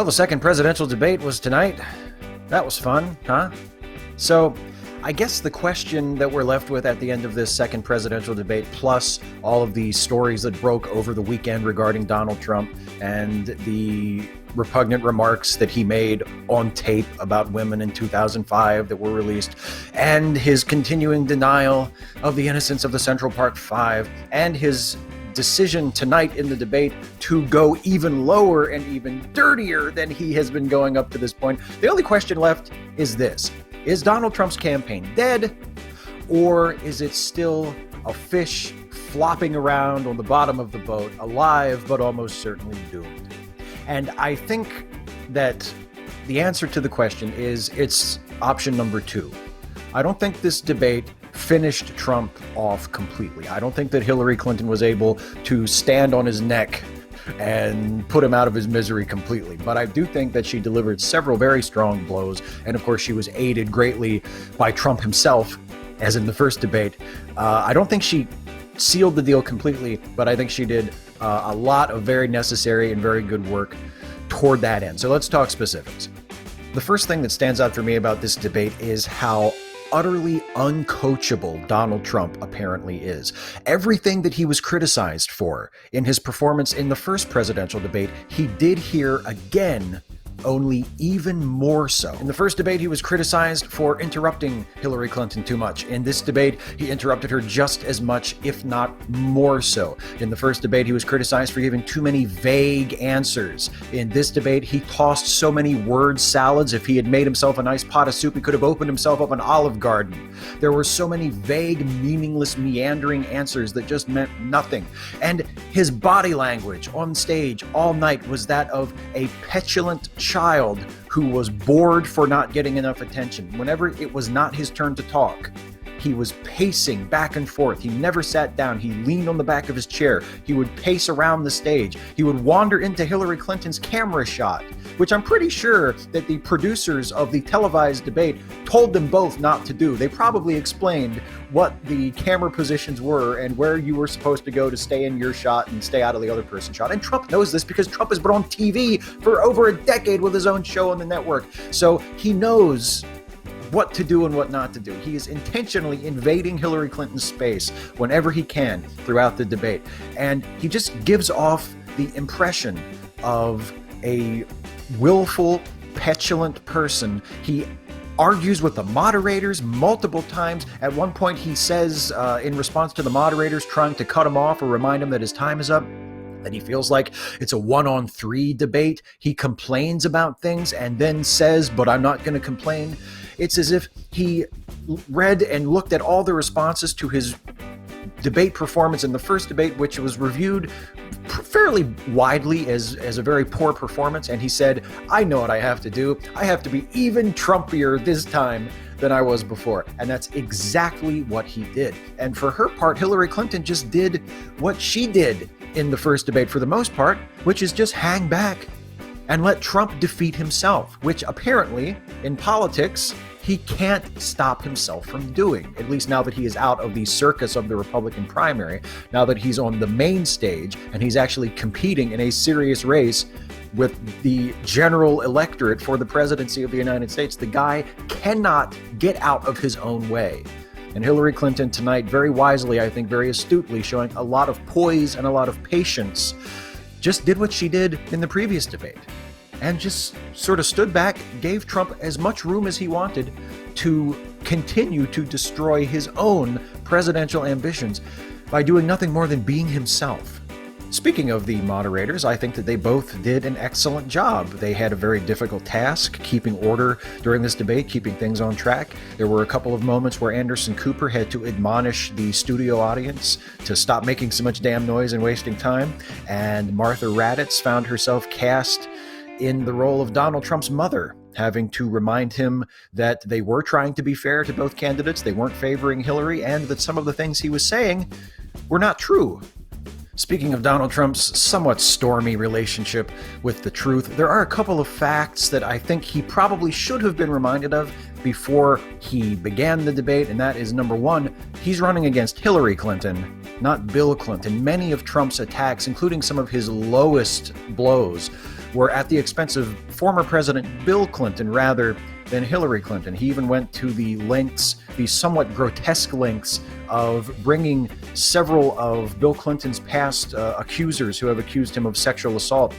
Well, the second presidential debate was tonight. That was fun, huh? So, I guess the question that we're left with at the end of this second presidential debate, plus all of the stories that broke over the weekend regarding Donald Trump and the repugnant remarks that he made on tape about women in 2005 that were released, and his continuing denial of the innocence of the Central Park Five, and his decision tonight in the debate to go even lower and even dirtier than he has been going up to this point. The only question left is this: is Donald Trump's campaign dead, or is it still a fish flopping around on the bottom of the boat, alive but almost certainly doomed? And I think that the answer to the question is it's option number two. I don't think this debate finished Trump off completely. I don't think that Hillary Clinton was able to stand on his neck and put him out of his misery completely. But I do think that she delivered several very strong blows. And of course, she was aided greatly by Trump himself, as in the first debate. I don't think she sealed the deal completely, but I think she did a lot of very necessary and very good work toward that end. So let's talk specifics. The first thing that stands out for me about this debate is how utterly uncoachable Donald Trump apparently is. Everything that he was criticized for in his performance in the first presidential debate, he did here again, only even more so. In the first debate, he was criticized for interrupting Hillary Clinton too much. In this debate, he interrupted her just as much, if not more so. In the first debate, he was criticized for giving too many vague answers. In this debate, he tossed so many word salads. If he had made himself a nice pot of soup, he could have opened himself up an Olive Garden. There were so many vague, meaningless, meandering answers that just meant nothing. And his body language on stage all night was that of a petulant child who was bored for not getting enough attention. Whenever it was not his turn to talk, he was pacing back and forth. He never sat down. He leaned on the back of his chair. He would pace around the stage. He would wander into Hillary Clinton's camera shot, which I'm pretty sure that the producers of the televised debate told them both not to do. They probably explained what the camera positions were and where you were supposed to go to stay in your shot and stay out of the other person's shot. And Trump knows this because Trump has been on TV for over a decade with his own show on the network. So he knows what to do and what not to do. He is intentionally invading Hillary Clinton's space whenever he can throughout the debate. And he just gives off the impression of a willful, petulant person. He argues with the moderators multiple times. At one point, he says, in response to the moderators trying to cut him off or remind him that his time is up, that he feels like it's a 1-on-3 debate. He complains about things and then says, but I'm not going to complain. It's as if he read and looked at all the responses to his debate performance in the first debate, which was reviewed fairly widely as a very poor performance, and he said, I know what I have to do. I have to be even Trumpier this time than I was before. And that's exactly what he did. And for her part, Hillary Clinton just did what she did in the first debate for the most part, which is just hang back and let Trump defeat himself, which apparently in politics he can't stop himself from doing, at least now that he is out of the circus of the Republican primary, now that he's on the main stage and he's actually competing in a serious race with the general electorate for the presidency of the United States. The guy cannot get out of his own way. And Hillary Clinton tonight, very wisely, I think very astutely, showing a lot of poise and a lot of patience, just did what she did in the previous debate and just sort of stood back, gave Trump as much room as he wanted to continue to destroy his own presidential ambitions by doing nothing more than being himself. Speaking of the moderators, I think that they both did an excellent job. They had a very difficult task, keeping order during this debate, keeping things on track. There were a couple of moments where Anderson Cooper had to admonish the studio audience to stop making so much damn noise and wasting time. And Martha Raddatz found herself cast in the role of Donald Trump's mother, having to remind him that they were trying to be fair to both candidates, they weren't favoring Hillary, and that some of the things he was saying were not true. Speaking of Donald Trump's somewhat stormy relationship with the truth, there are a couple of facts that I think he probably should have been reminded of before he began the debate, and that is, number one, he's running against Hillary Clinton, not Bill Clinton. Many of Trump's attacks, including some of his lowest blows, were at the expense of former President Bill Clinton rather than Hillary Clinton. He even went to the lengths, the somewhat grotesque lengths, of bringing several of Bill Clinton's past accusers who have accused him of sexual assault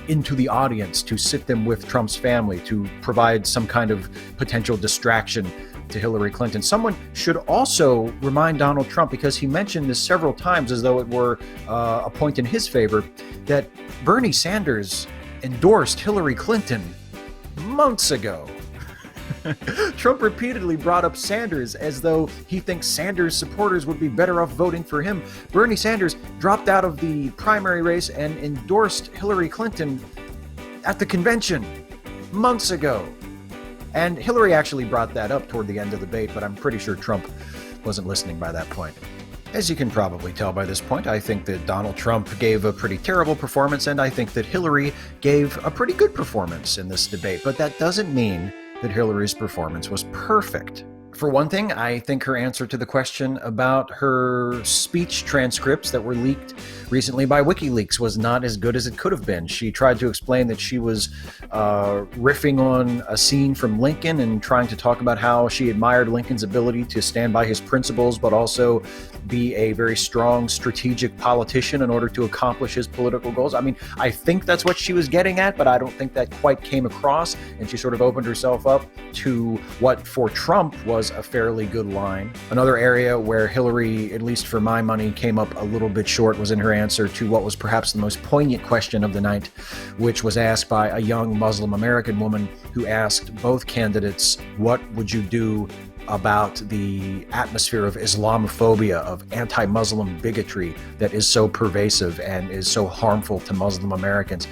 into the audience to sit them with Trump's family to provide some kind of potential distraction to Hillary Clinton. Someone should also remind Donald Trump, because he mentioned this several times as though it were a point in his favor, that Bernie Sanders endorsed Hillary Clinton months ago. Trump repeatedly brought up Sanders as though he thinks Sanders supporters would be better off voting for him. Bernie Sanders dropped out of the primary race and endorsed Hillary Clinton at the convention months ago. And Hillary actually brought that up toward the end of the debate, but I'm pretty sure Trump wasn't listening by that point. As you can probably tell by this point, I think that Donald Trump gave a pretty terrible performance, and I think that Hillary gave a pretty good performance in this debate. But that doesn't mean that Hillary's performance was perfect. For one thing, I think her answer to the question about her speech transcripts that were leaked recently by WikiLeaks was not as good as it could have been. She tried to explain that she was riffing on a scene from Lincoln and trying to talk about how she admired Lincoln's ability to stand by his principles, but also be a very strong strategic politician in order to accomplish his political goals. I mean, I think that's what she was getting at, but I don't think that quite came across, and she sort of opened herself up to what for Trump was a fairly good line. Another area where Hillary, at least for my money, came up a little bit short was in her answer to what was perhaps the most poignant question of the night, which was asked by a young Muslim American woman who asked both candidates, what would you do about the atmosphere of Islamophobia, of anti-Muslim bigotry that is so pervasive and is so harmful to Muslim Americans.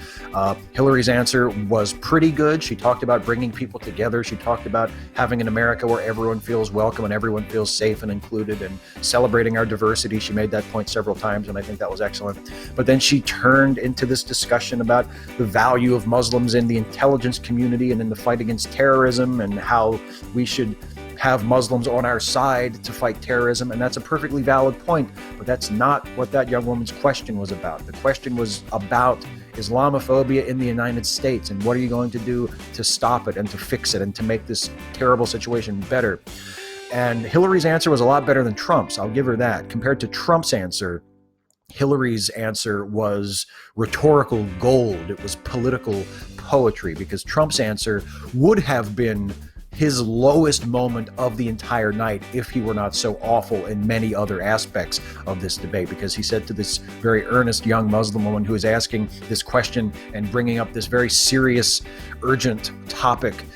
Hillary's answer was pretty good. She talked about bringing people together. She talked about having an America where everyone feels welcome and everyone feels safe and included, and celebrating our diversity. She made that point several times, and I think that was excellent. But then she turned into this discussion about the value of Muslims in the intelligence community and in the fight against terrorism, and how we should have Muslims on our side to fight terrorism, and that's a perfectly valid point, but that's not what that young woman's question was about. The question was about Islamophobia in the United States, and what are you going to do to stop it and to fix it and to make this terrible situation better? And Hillary's answer was a lot better than Trump's, I'll give her that. Compared to Trump's answer, Hillary's answer was rhetorical gold. It was political poetry, because Trump's answer would have been his lowest moment of the entire night if he were not so awful in many other aspects of this debate, because he said to this very earnest young Muslim woman who is asking this question and bringing up this very serious, urgent topic,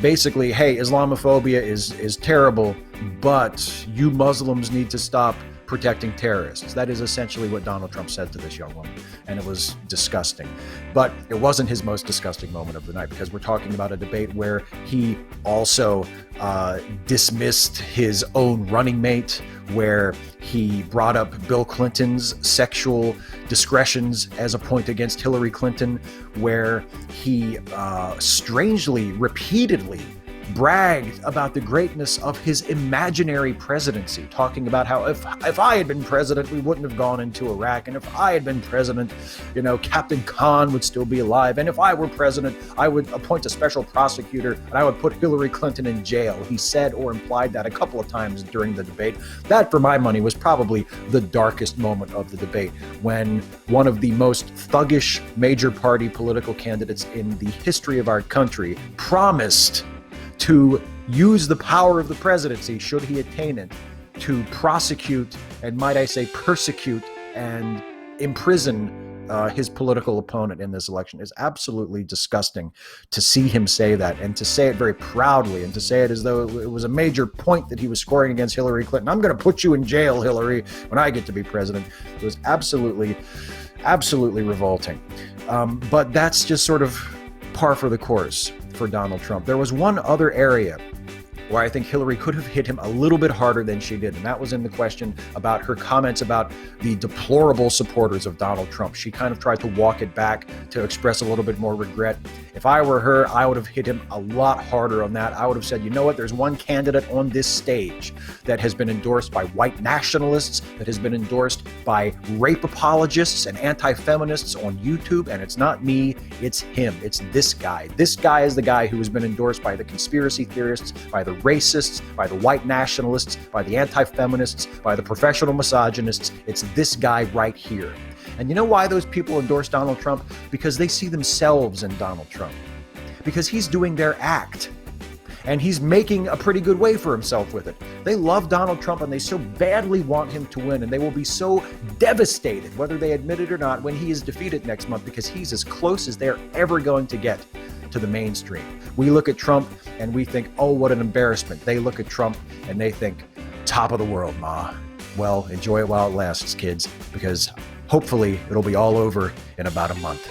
basically, hey, Islamophobia is terrible, but you Muslims need to stop protecting terrorists. That is essentially what Donald Trump said to this young woman, and it was disgusting. But it wasn't his most disgusting moment of the night, because we're talking about a debate where he also dismissed his own running mate, where he brought up Bill Clinton's sexual discretions as a point against Hillary Clinton, where he strangely, repeatedly bragged about the greatness of his imaginary presidency, talking about how if I had been president, we wouldn't have gone into Iraq, and if I had been president, Captain Khan would still be alive, and if I were president, I would appoint a special prosecutor and I would put Hillary Clinton in jail. He said or implied that a couple of times during the debate. That, for my money, was probably the darkest moment of the debate, when one of the most thuggish major party political candidates in the history of our country promised to use the power of the presidency, should he attain it, to prosecute and, might I say, persecute and imprison his political opponent in this election. Is absolutely disgusting to see him say that, and to say it very proudly, and to say it as though it was a major point that he was scoring against Hillary Clinton. I'm going to put you in jail, Hillary, when I get to be president. It was absolutely revolting. But that's just sort of par for the course for Donald Trump. There was one other area where I think Hillary could have hit him a little bit harder than she did. And that was in the question about her comments about the deplorable supporters of Donald Trump. She kind of tried to walk it back to express a little bit more regret. If I were her, I would have hit him a lot harder on that. I would have said, you know what, there's one candidate on this stage that has been endorsed by white nationalists, that has been endorsed by rape apologists and anti-feminists on YouTube, and it's not me, it's him. It's this guy. This guy is the guy who has been endorsed by the conspiracy theorists, by the racists, by the white nationalists, by the anti-feminists, by the professional misogynists. It's this guy right here. And you know why those people endorse Donald Trump? Because they see themselves in Donald Trump. Because he's doing their act. And he's making a pretty good way for himself with it. They love Donald Trump and they so badly want him to win, and they will be so devastated, whether they admit it or not, when he is defeated next month, because he's as close as they're ever going to get to the mainstream. We look at Trump and we think, oh, what an embarrassment. They look at Trump and they think, top of the world, ma. Well, enjoy it while it lasts, kids, because hopefully it'll be all over in about a month.